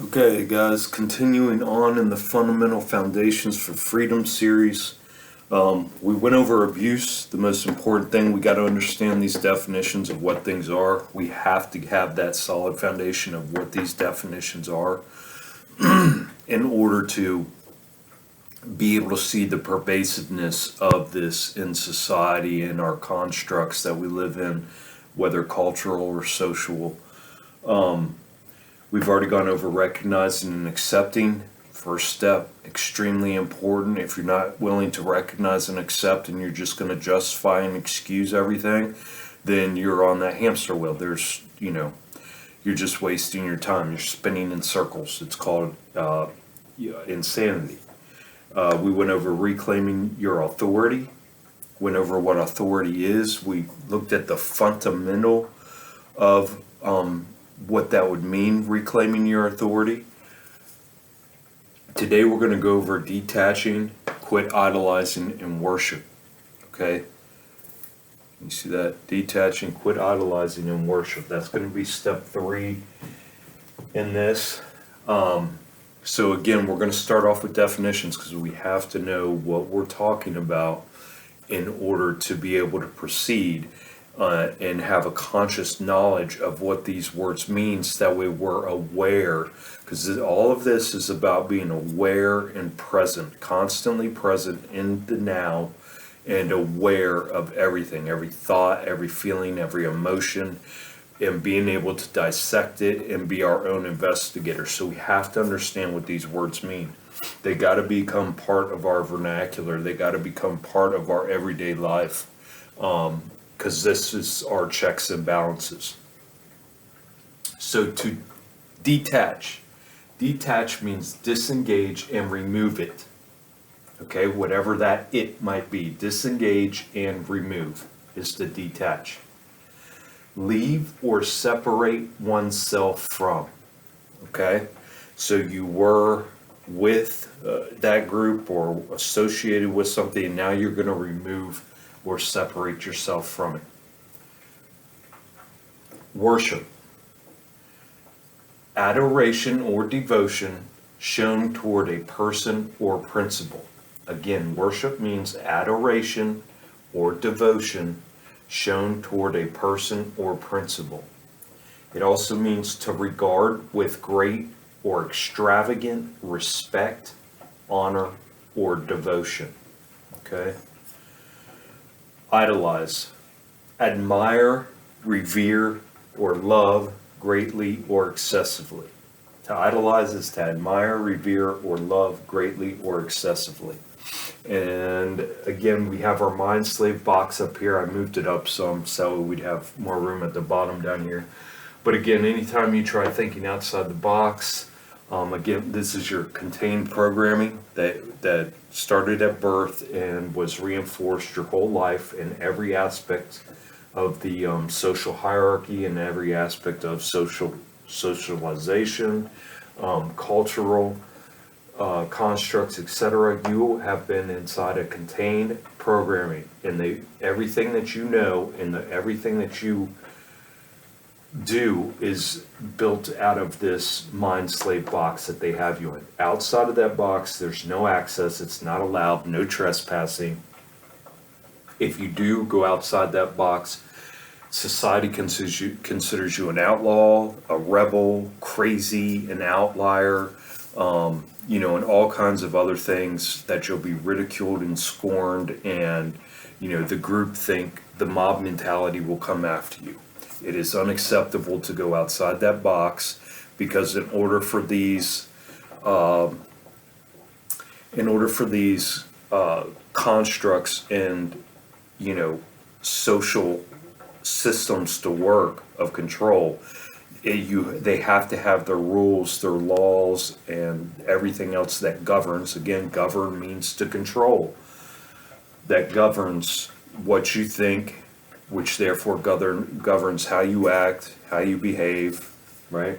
Okay, guys, continuing on in the Fundamental Foundations for Freedom series. We went over abuse. The most important thing, we got to understand these definitions of what things are. We have to have that solid foundation of what these definitions are in order to be able to see the pervasiveness of this in society and our constructs that we live in, whether cultural or social. We've already gone over recognizing and accepting. First step, extremely important. If you're not willing to recognize and accept and you're just going to justify and excuse everything, then you're on that hamster wheel. You're just wasting your time. You're spinning in circles. It's called insanity. We went over reclaiming your authority, went over what authority is. We looked at the fundamental of what that would mean, reclaiming your authority. Today we're going to go over detaching, quit idolizing, and worship. Okay? You see that? Detaching, quit idolizing, and worship. That's going to be step 3 in this. So again, we're going to start off with definitions because we have to know what we're talking about in order to be able to proceed. And have a conscious knowledge of what these words means. That way we're aware, because all of this is about being aware and present, constantly present in the now, and aware of everything, every thought, every feeling, every emotion, and being able to dissect it and be our own investigator. So we have to understand what these words mean. They got to become part of our vernacular. They got to become part of our everyday life. Because this is our checks and balances. So to detach means disengage and remove it. Okay, whatever that it might be, disengage and remove is to detach. Leave or separate oneself from. Okay, so you were with that group or associated with something, and now you're going to remove or separate yourself from it. Worship. Adoration or devotion shown toward a person or principle. Again, worship means adoration or devotion shown toward a person or principle. It also means to regard with great or extravagant respect, honor, or devotion. Okay? Idolize. Admire, revere, or love greatly or excessively. To idolize is to admire, revere, or love greatly or excessively. And again, we have our mind slave box up here. I moved it up some so we'd have more room at the bottom down here. But again, anytime you try thinking outside the box, again, this is your contained programming that started at birth and was reinforced your whole life in every aspect of the social hierarchy and every aspect of socialization, cultural constructs, etc. You have been inside a contained programming, and everything that you know and everything that you do is built out of this mind slave box that they have you in. Outside of that box, there's no access. It's not allowed. No trespassing. If you do go outside that box, society considers you an outlaw, a rebel, crazy, an outlier, and all kinds of other things that you'll be ridiculed and scorned, and the group think, the mob mentality will come after you. It is unacceptable to go outside that box because in order for these constructs and social systems to work of control, they have to have their rules, their laws, and everything else that governs. Again, govern means to control. That governs what you think, which therefore governs how you act, how you behave, right?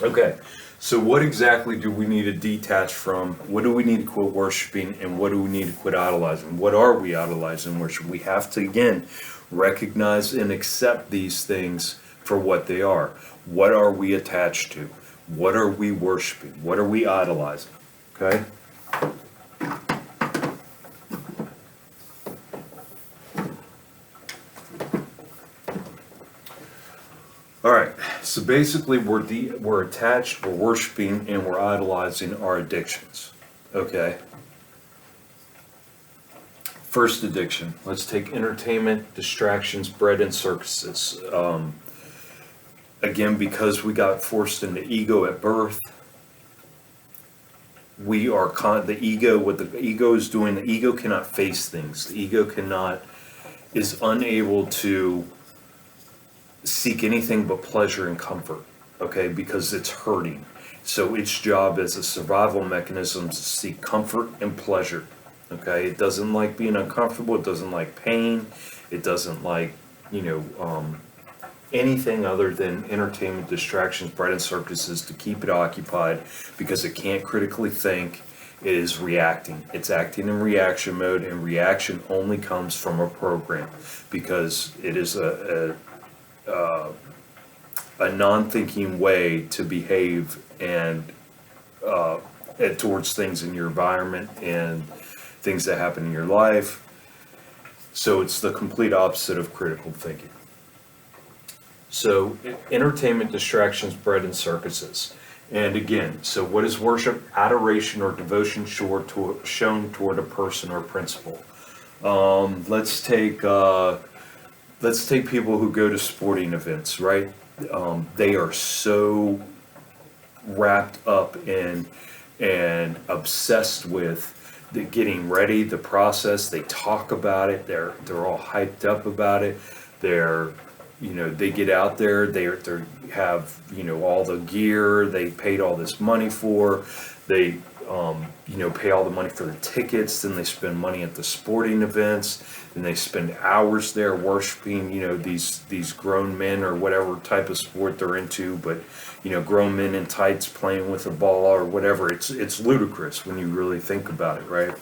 Okay, so what exactly do we need to detach from? What do we need to quit worshiping, and what do we need to quit idolizing? What are we idolizing and worship? We have to, again, recognize and accept these things for what they are. What are we attached to? What are we worshiping? What are we idolizing? Okay? All right, so basically we're attached, we're worshiping, and we're idolizing our addictions. Okay? First addiction, let's take entertainment, distractions, bread, and circuses. Again, because we got forced into ego at birth, we are the ego, what the ego is doing, the ego cannot face things. The ego is unable to seek anything but pleasure and comfort, okay, because it's hurting. So its job as a survival mechanism is to seek comfort and pleasure, okay? It doesn't like being uncomfortable, it doesn't like pain, it doesn't like, anything other than entertainment, distractions, bread and circuses to keep it occupied because it can't critically think. It is reacting. It's acting in reaction mode, and reaction only comes from a program because it is a non-thinking way to behave and towards things in your environment and things that happen in your life. So it's the complete opposite of critical thinking. So entertainment, distractions, bread, and circuses. And again, so what is worship? Adoration or devotion shown toward a person or principle. Let's take people who go to sporting events, right? They are so wrapped up in and obsessed with the getting ready, the process. They talk about it. They're all hyped up about it. They get out there. They have all the gear. They paid all this money for. They pay all the money for the tickets. Then they spend money at the sporting events. And they spend hours there worshiping, these grown men or whatever type of sport they're into, but, grown men in tights playing with a ball or whatever. It's ludicrous when you really think about it, right?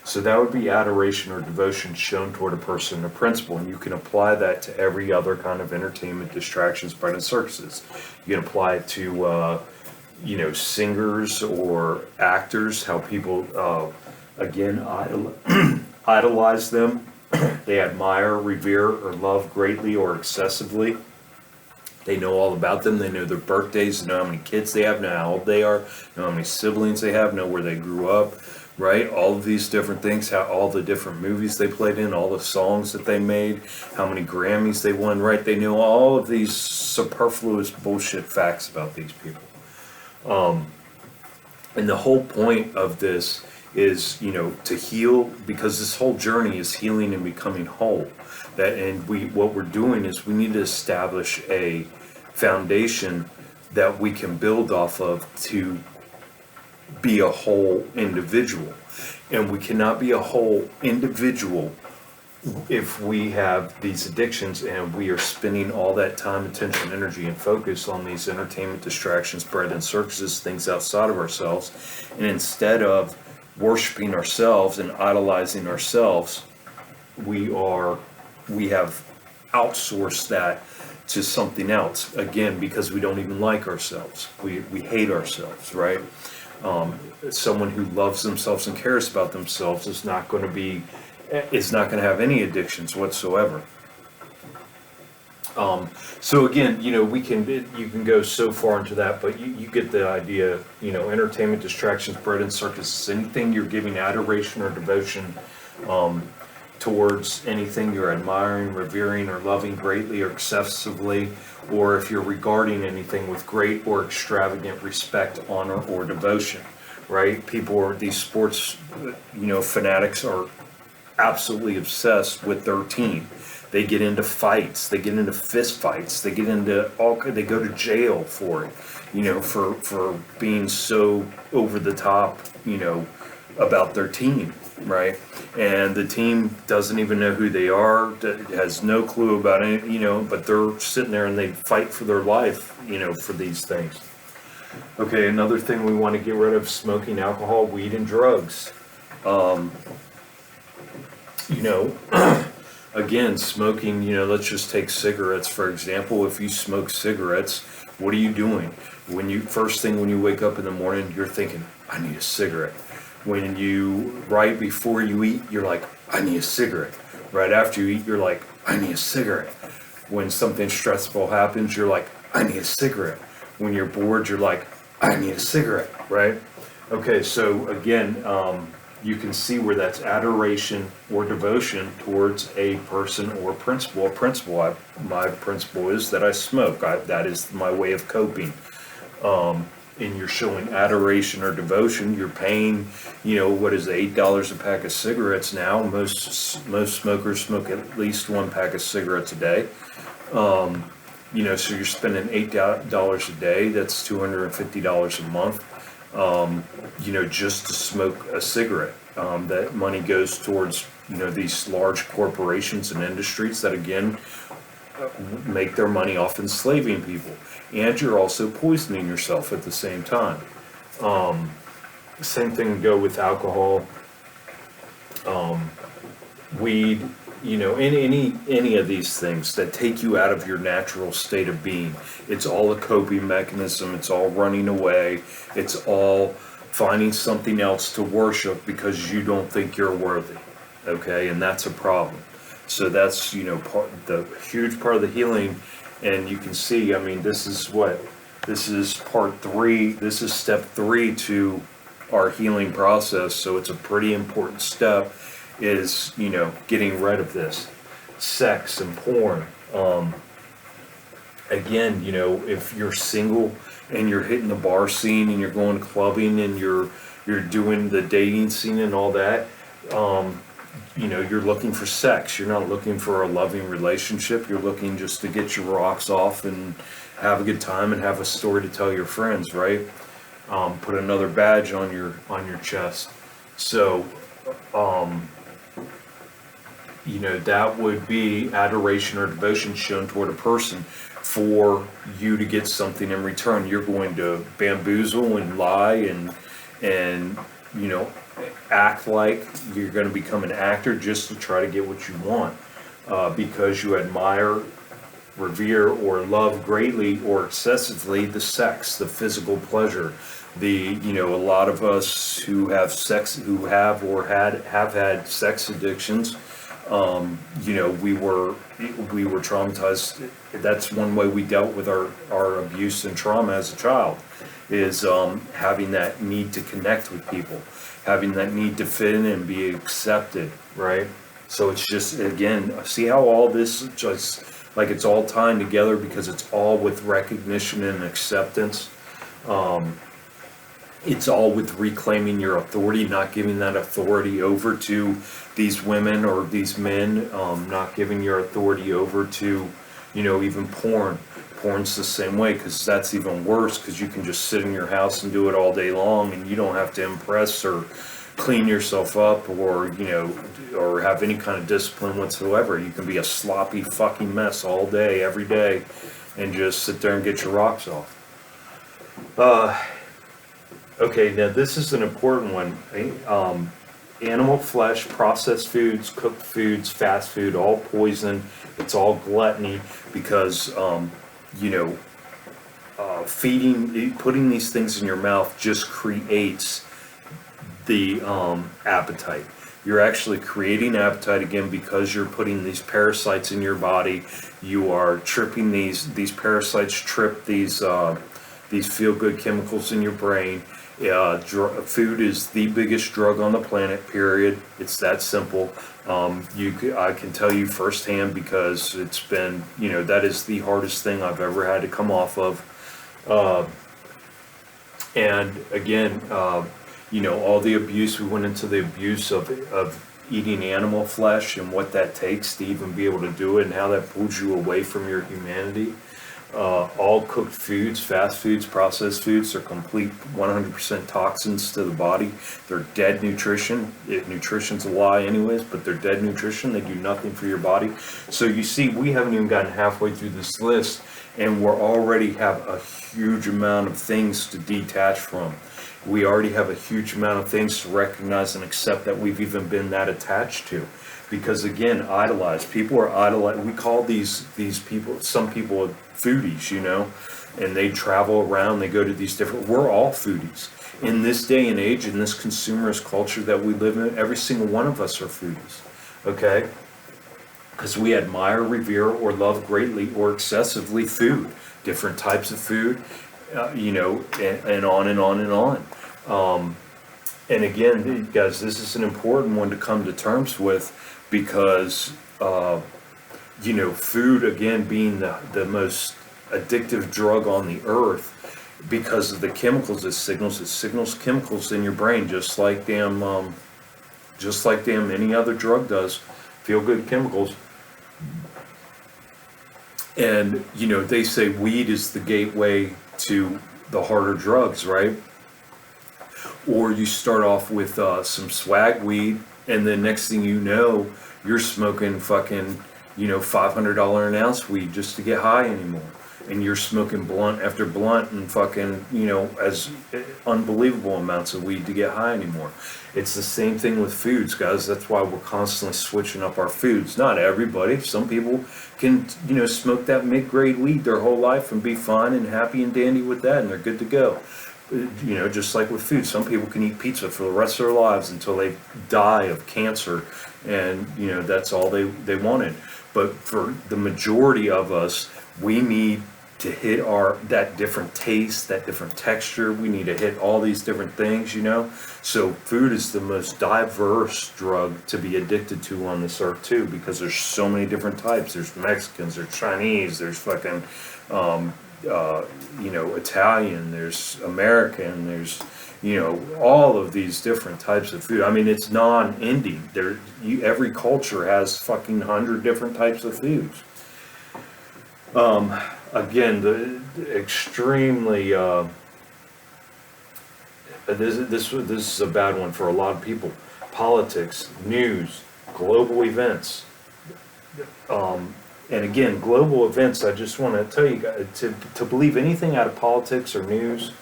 So that would be adoration or devotion shown toward a person or principle, and you can apply that to every other kind of entertainment, distractions, bread, and circuses. You can apply it to, singers or actors, how people, idolize them. They admire, revere, or love greatly or excessively. They know all about them. They know their birthdays, they know how many kids they have, know how old they are, know how many siblings they have, know where they grew up, right? All of these different things, how all the different movies they played in, all the songs that they made, how many Grammys they won, right? They know all of these superfluous bullshit facts about these people. And the whole point of this is, to heal, because this whole journey is healing and becoming whole. What we're doing is we need to establish a foundation that we can build off of to be a whole individual. And we cannot be a whole individual if we have these addictions and we are spending all that time, attention, energy, and focus on these entertainment, distractions, bread, and circuses, things outside of ourselves. And instead of worshiping ourselves and idolizing ourselves, we have outsourced that to something else, again, because we don't even like ourselves. We hate ourselves, right? Someone who loves themselves and cares about themselves is not going to have any addictions whatsoever. So again, you can go so far into that, but you get the idea. Entertainment, distractions, bread, and circuses, anything you're giving adoration or devotion towards, anything you're admiring, revering, or loving greatly or excessively, or if you're regarding anything with great or extravagant respect, honor, or devotion, right? These sports, fanatics are absolutely obsessed with their team. They get into fights, they get into fist fights, they go to jail for it, for being so over the top, about their team, right? And the team doesn't even know who they are, has no clue about it, but they're sitting there and they fight for their life, for these things. Okay, another thing we want to get rid of: smoking, alcohol, weed, and drugs. Again, smoking, let's just take cigarettes, for example. If you smoke cigarettes, What are you doing? First thing when you wake up in the morning, you're thinking, I need a cigarette. Right before you eat, you're like, I need a cigarette. Right after you eat, you're like, I need a cigarette. When something stressful happens, you're like, I need a cigarette. When you're bored, you're like, I need a cigarette, right? Okay, so again, you can see where that's adoration or devotion towards a person or principle. My principle is that I smoke. That is my way of coping. And you're showing adoration or devotion. You're paying, what is it, $8 a pack of cigarettes now. Most smokers smoke at least one pack of cigarettes a day. So you're spending $8 a day. That's $250 a month. Just to smoke a cigarette. That money goes towards, these large corporations and industries that, again, make their money off enslaving people. And you're also poisoning yourself at the same time. Same thing would go with alcohol, weed, any of these things that take you out of your natural state of being. It's all a coping mechanism. It's all running away. It's all finding something else to worship because you don't think you're worthy. Okay, and that's a problem. So that's the huge part of the healing. And you can see, this is part 3. This is step 3 to our healing process. So it's a pretty important step, is getting rid of this sex and porn. Again, if you're single and you're hitting the bar scene and you're going clubbing and you're doing the dating scene and all that, you're looking for sex. You're not looking for a loving relationship. You're looking just to get your rocks off and have a good time and have a story to tell your friends, right? Put another badge on your chest. So, that would be adoration or devotion shown toward a person for you to get something in return. You're going to bamboozle and lie and act like you're going to become an actor just to try to get what you want, because you admire, revere, or love greatly or excessively the sex, the physical pleasure. A lot of us who have had sex addictions, we were traumatized. That's one way we dealt with our abuse and trauma as a child, is having that need to connect with people, having that need to fit in and be accepted, right? So it's just, again, see how all this just, like, it's all tying together because it's all with recognition and acceptance. It's all with reclaiming your authority, not giving that authority over to these women or these men, not giving your authority over to, even porn. Porn's the same way, because that's even worse, because you can just sit in your house and do it all day long and you don't have to impress or clean yourself up or have any kind of discipline whatsoever. You can be a sloppy fucking mess all day, every day, and just sit there and get your rocks off. Okay, now this is an important one. Animal flesh, processed foods, cooked foods, fast food, all poison. It's all gluttony, because putting these things in your mouth just creates the appetite. You're actually creating appetite again because you're putting these parasites in your body. You are tripping these parasites trip these feel-good chemicals in your brain. Food is the biggest drug on the planet, period. It's that simple. I can tell you firsthand, because it's been, that is the hardest thing I've ever had to come off of. And again, all the abuse, we went into the abuse of eating animal flesh and what that takes to even be able to do it, and how that pulls you away from your humanity. All cooked foods, fast foods, processed foods are complete 100% toxins to the body. They're dead nutrition. Nutrition's a lie anyways, but they're dead nutrition. They do nothing for your body. So you see, we haven't even gotten halfway through this list, and we already have a huge amount of things to detach from. We already have a huge amount of things to recognize and accept that we've even been that attached to. Because again, idolize. People are idolized. We call these people, some people, foodies, and they travel around, they go to these different, we're all foodies. In this day and age, in this consumerist culture that we live in, every single one of us are foodies, okay? Because we admire, revere, or love greatly or excessively food, different types of food, and on and on and on. And again, guys, this is an important one to come to terms with because, food, again, being the most addictive drug on the earth because of the chemicals it signals chemicals in your brain, just like damn any other drug does, feel-good chemicals. And, they say weed is the gateway to the harder drugs, right? Or you start off with some swag weed, and then next thing you know, you're smoking fucking, $500 an ounce weed just to get high anymore. And you're smoking blunt after blunt and fucking, as unbelievable amounts of weed to get high anymore. It's the same thing with foods, guys. That's why we're constantly switching up our foods. Not everybody. Some people can, smoke that mid-grade weed their whole life and be fine and happy and dandy with that, and they're good to go. Just like with food, some people can eat pizza for the rest of their lives until they die of cancer, and that's all they wanted. But for the majority of us, we need to hit that different taste, that different texture. We need to hit all these different things, So food is the most diverse drug to be addicted to on this earth too, because there's so many different types. There's Mexicans, there's Chinese, there's fucking Italian, there's American, there's, all of these different types of food. I mean, it's non-ending. Every culture has fucking 100 different types of foods. Again, the extremely, this is a bad one for a lot of people. Politics, news, global events. And again, global events, I just want to tell you guys, to believe anything out of politics or news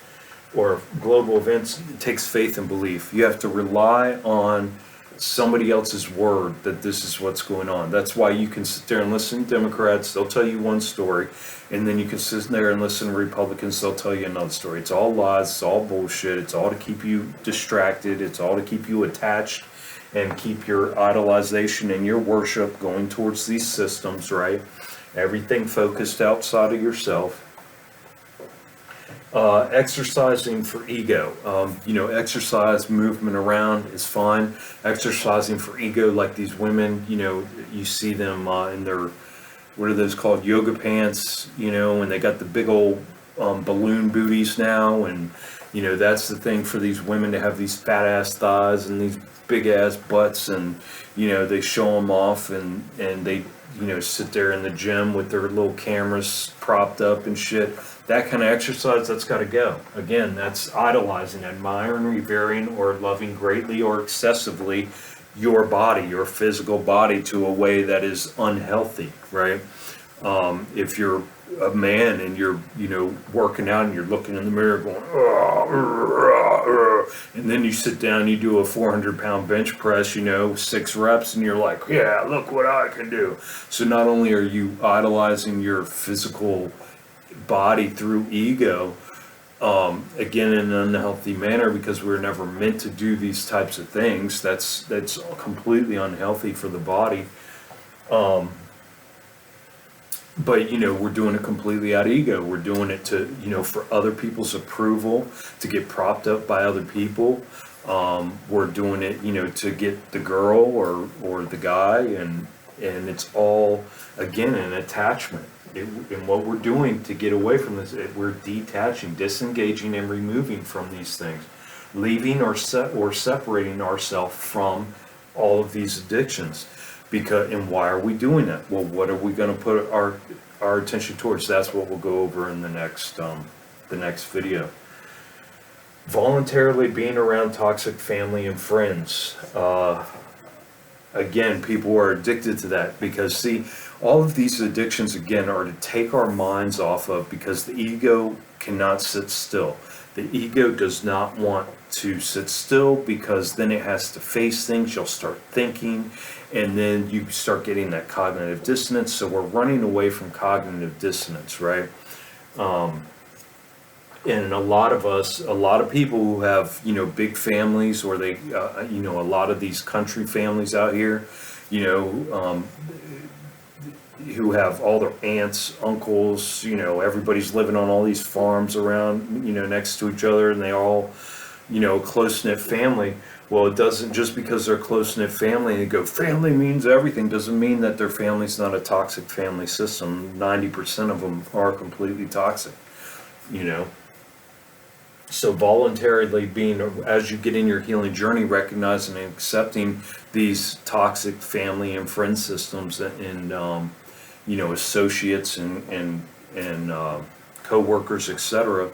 or global events, it takes faith and belief. You have to rely on somebody else's word that this is what's going on. That's why you can sit there and listen to Democrats, they'll tell you one story, and then you can sit there and listen to Republicans, they'll tell you another story. It's all lies, it's all bullshit, it's all to keep you distracted, it's all to keep you attached and keep your idolization and your worship going towards these systems, right? Everything focused outside of yourself. Exercising for ego. Exercise, movement around is fine. Exercising for ego, like these women, you see them in their, what are those called, yoga pants, and they got the big old balloon booties now, and that's the thing for these women to have these fat ass thighs and these big ass butts, and they show them off, and they sit there in the gym with their little cameras propped up and shit. That kind of exercise, that's got to go. Again, that's idolizing, admiring, revering, or loving greatly or excessively your body, your physical body, to a way that is unhealthy, right? If you're a man and you're, working out and you're looking in the mirror going, and then you sit down and you do a 400-pound bench press, 6 reps, and you're like, yeah, look what I can do. So not only are you idolizing your physical body through ego, again, in an unhealthy manner, because we're never meant to do these types of things. That's completely unhealthy for the body. But we're doing it completely out of ego. We're doing it to, for other people's approval, to get propped up by other people. We're doing it, to get the girl or the guy, and it's all, again, an attachment. And what we're doing to get away from this, we're detaching, disengaging, and removing from these things, leaving or separating ourselves from all of these addictions. And why are we doing that? Well, what are we going to put our attention towards? That's what we'll go over in the next video. Voluntarily being around toxic family and friends. Again, people are addicted to that because, see, all of these addictions, again, are to take our minds off of, because the ego cannot sit still. The ego does not want to sit still, because then it has to face things. You'll start thinking, and then you start getting that cognitive dissonance. So we're running away from cognitive dissonance, right? And a lot of us, a lot of people who have, big families, or they, a lot of these country families out here, you know, who have all their aunts, uncles, everybody's living on all these farms around, next to each other, and they all, close-knit family. Well, it doesn't, just because they're close-knit family, and they go, family means everything, doesn't mean that their family's not a toxic family system. 90% of them are completely toxic, you know. So voluntarily being, as you get in your healing journey, recognizing and accepting these toxic family and friend systems, and associates and co-workers, etc.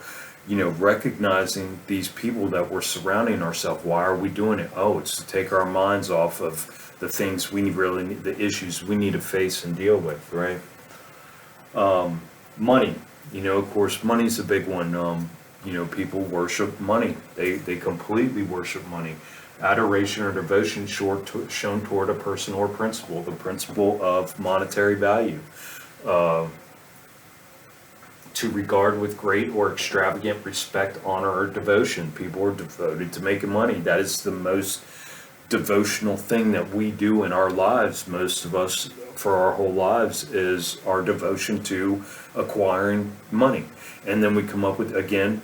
Recognizing these people that we're surrounding ourselves. Why are we doing it? Oh, it's to take our minds off of the things we really need, the issues we need to face and deal with, right? Money, of course, money's a big one. People worship money. They completely worship money. Adoration or devotion shown toward a person or principle, the principle of monetary value. To regard with great or extravagant respect, honor, or devotion. People are devoted to making money. That is the most devotional thing that we do in our lives. Most of us, for our whole lives, is our devotion to acquiring money. And then we come up with, again,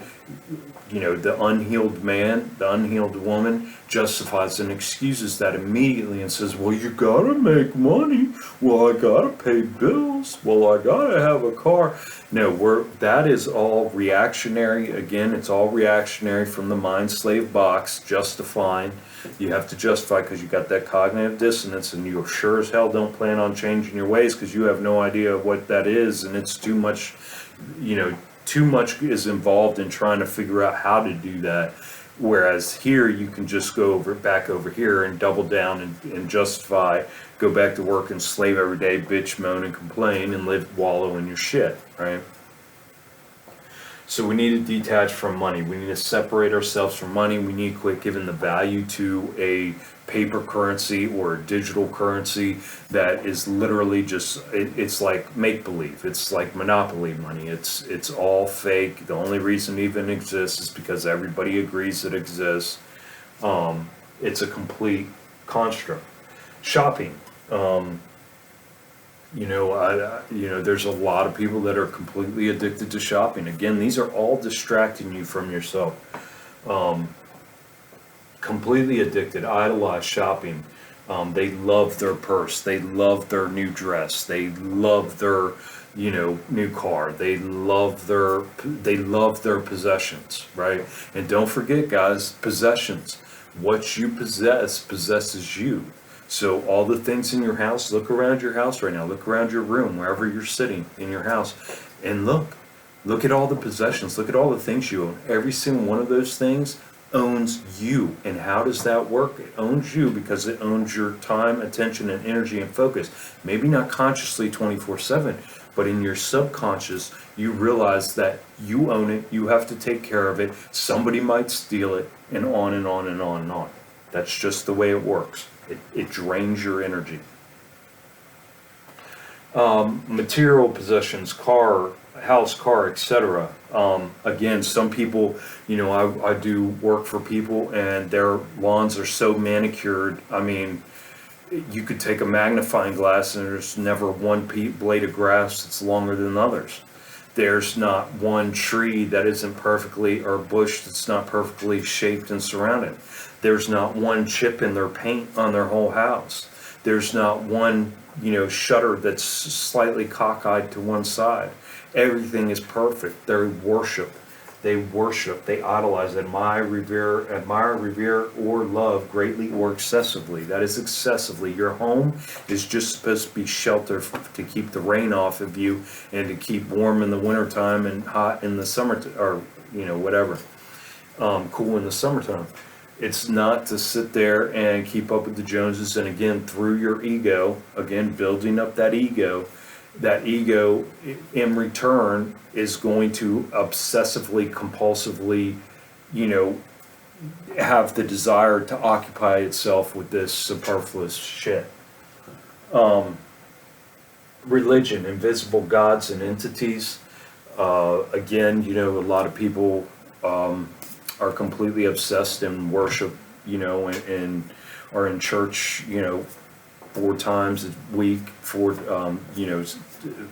the unhealed man, the unhealed woman justifies and excuses that immediately and says, well, you gotta make money. Well, I gotta pay bills. Well, I gotta have a car. No, that is all reactionary. Again, it's all reactionary from the mind slave box, justifying. You have to justify because you got that cognitive dissonance, and you sure as hell don't plan on changing your ways because you have no idea what that is, and it's too much, too much is involved in trying to figure out how to do that. Whereas here, you can just go back over here and double down and justify, go back to work and slave every day, bitch, moan, and complain, and wallow in your shit, right? So we need to detach from money. We need to separate ourselves from money. We need to quit giving the value to a paper currency or a digital currency that is literally just, it's like make-believe. It's like monopoly money. It's all fake. The only reason it even exists is because everybody agrees it exists. It's a complete construct. Shopping. There's a lot of people that are completely addicted to shopping. Again, these are all distracting you from yourself. Completely addicted, idolize shopping. They love their purse. They love their new dress. They love their, new car. They love their possessions, right? And don't forget, guys, possessions. What you possess possesses you. So all the things in your house, look around your house right now, look around your room, wherever you're sitting in your house, and look at all the possessions, look at all the things you own. Every single one of those things owns you. And how does that work? It owns you because it owns your time, attention, and energy and focus. Maybe not consciously 24/7, but in your subconscious, you realize that you own it, you have to take care of it, somebody might steal it, and on and on and on and on. That's just the way it works. It drains your energy. Material possessions, house, car, etc. Again, some people, I do work for people and their lawns are so manicured. I mean, you could take a magnifying glass and there's never one blade of grass that's longer than others. There's not one tree that isn't perfectly, or bush that's not perfectly shaped and surrounded. There's not one chip in their paint on their whole house. There's not one, shutter that's slightly cockeyed to one side. Everything is perfect. They worship, they idolize, admire, revere, or love greatly or excessively. That is excessively. Your home is just supposed to be shelter to keep the rain off of you and to keep warm in the wintertime and hot in the summer, or, whatever, cool in the summertime. It's not to sit there and keep up with the Joneses, and again, through your ego, again, building up that ego in return is going to obsessively, compulsively, have the desire to occupy itself with this superfluous shit. Religion, invisible gods and entities. Again, a lot of people are completely obsessed and worship, and are in church, 4 times a week,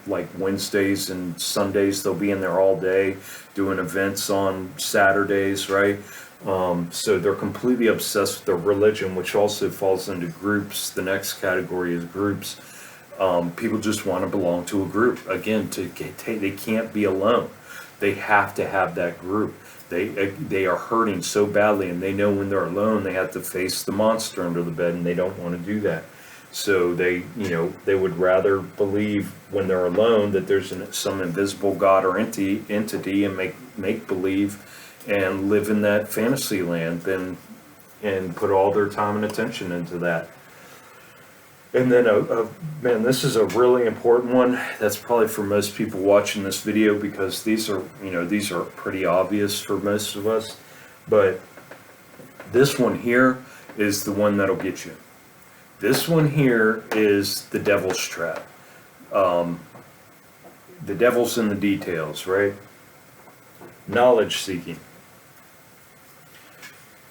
like Wednesdays and Sundays, they'll be in there all day doing events on Saturdays, right? So they're completely obsessed with their religion, which also falls into groups. The next category is groups. People just want to belong to a group. Again, they can't be alone. They have to have that group. They are hurting so badly, and they know when they're alone, they have to face the monster under the bed, and they don't want to do that. So they would rather believe when they're alone that there's some invisible God or entity and make believe and live in that fantasy land and put all their time and attention into that. And then, man, this is a really important one. That's probably for most people watching this video, because these are pretty obvious for most of us. But this one here is the one that'll get you. This one here is the devil's trap. The devil's in the details, right? Knowledge seeking.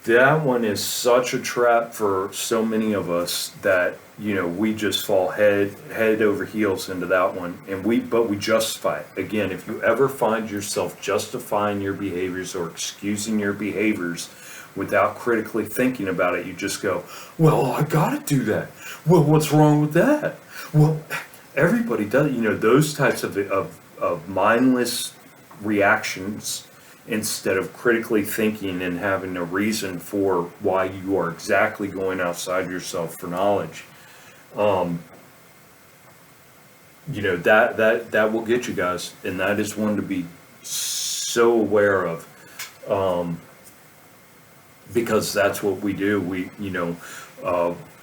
That one is such a trap for so many of us that, we just fall head over heels into that one. But we justify it. Again, if you ever find yourself justifying your behaviors or excusing your behaviors without critically thinking about it, you just go, well, I gotta do that. Well, what's wrong with that? Well, everybody does, those types of mindless reactions, instead of critically thinking and having a reason for why you are exactly going outside yourself for knowledge. That will get you guys, and that is one to be so aware of, because that's what we do.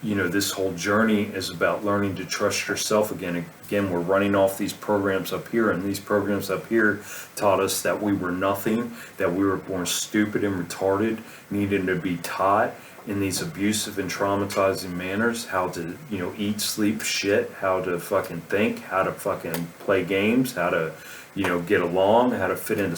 This whole journey is about learning to trust yourself again. Again, we're running off these programs up here, and these programs up here taught us that we were nothing, that we were born stupid and retarded, needing to be taught in these abusive and traumatizing manners how to, eat, sleep, shit, how to fucking think, how to fucking play games, how to, get along, how to fit into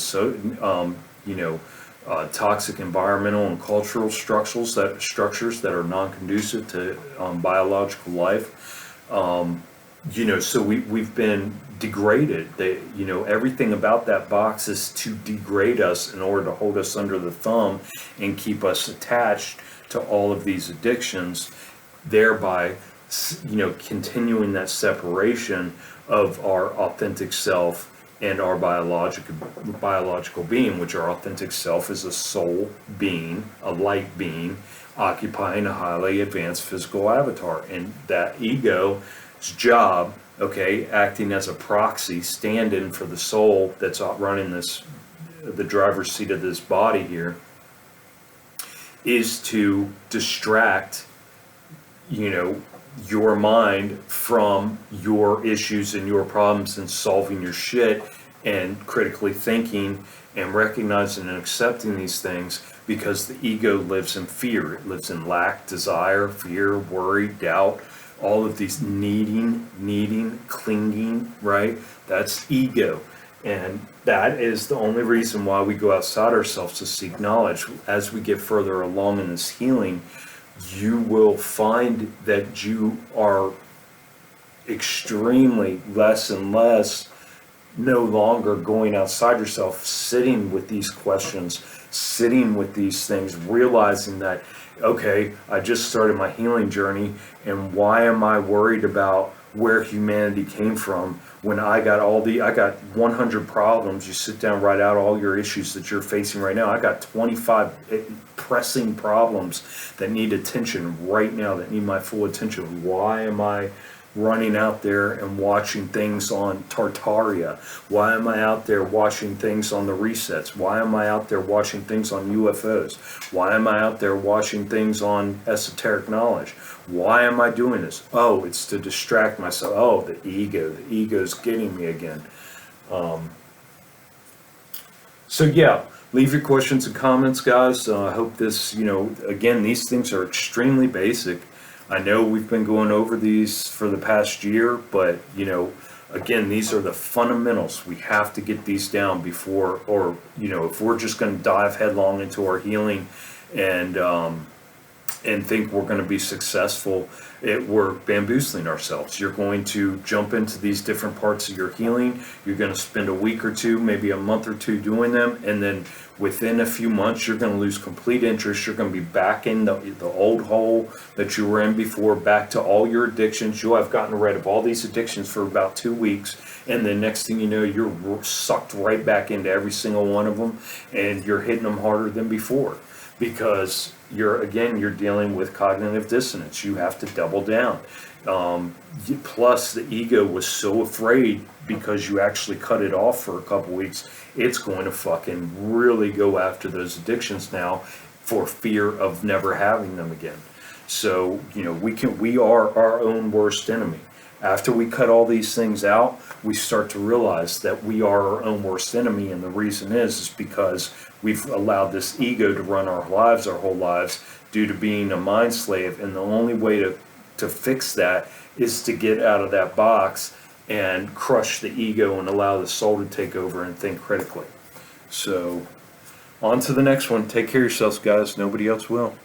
toxic environmental and cultural structures that are non-conducive to biological life. So we've been degraded. Everything about that box is to degrade us in order to hold us under the thumb and keep us attached to all of these addictions, thereby, continuing that separation of our authentic self and our biological being, which our authentic self is a soul being, a light being, occupying a highly advanced physical avatar. And that ego's job, acting as a proxy, stand-in for the soul that's running the driver's seat of this body here, is to distract, your mind from your issues and your problems and solving your shit and critically thinking and recognizing and accepting these things, because the ego lives in fear. It lives in lack, desire, fear, worry, doubt, all of these needing, clinging, right? That's ego. And that is the only reason why we go outside ourselves to seek knowledge. As we get further along in this healing, you will find that you are extremely less and less no longer going outside yourself, sitting with these questions, sitting with these things, realizing that, okay, I just started my healing journey, and why am I worried about where humanity came from when I got 100 problems? You sit down, write out all your issues that you're facing right now. I got 25 pressing problems that need attention right now, that need my full attention. Why am I running out there and watching things on Tartaria? Why am I out there watching things on the resets? Why am I out there watching things on UFOs? Why am I out there watching things on esoteric knowledge? Why am I doing this? Oh, it's to distract myself. Oh, the ego's getting me again. So yeah, leave your questions and comments, guys. I hope this, again, these things are extremely basic. I know we've been going over these for the past year, but Again, these are the fundamentals. We have to get these down before, or, if we're just going to dive headlong into our healing and, think we're going to be successful, we're bamboozling ourselves. You're going to jump into these different parts of your healing. You're going to spend a week or two, maybe a month or two doing them, and then within a few months, you're going to lose complete interest. You're going to be back in the old hole that you were in before, back to all your addictions. You'll have gotten rid of all these addictions for about 2 weeks, and the next thing you know, you're sucked right back into every single one of them, and you're hitting them harder than before, because you're dealing with cognitive dissonance. You have to double down. Plus, the ego was so afraid, because you actually cut it off for a couple weeks, it's going to fucking really go after those addictions now for fear of never having them again. So, we are our own worst enemy. After we cut all these things out, we start to realize that we are our own worst enemy, and the reason is because we've allowed this ego to run our lives, our whole lives, due to being a mind slave, and the only way to fix that is to get out of that box and crush the ego and allow the soul to take over and think critically. So, on to the next one. Take care of yourselves, guys. Nobody else will.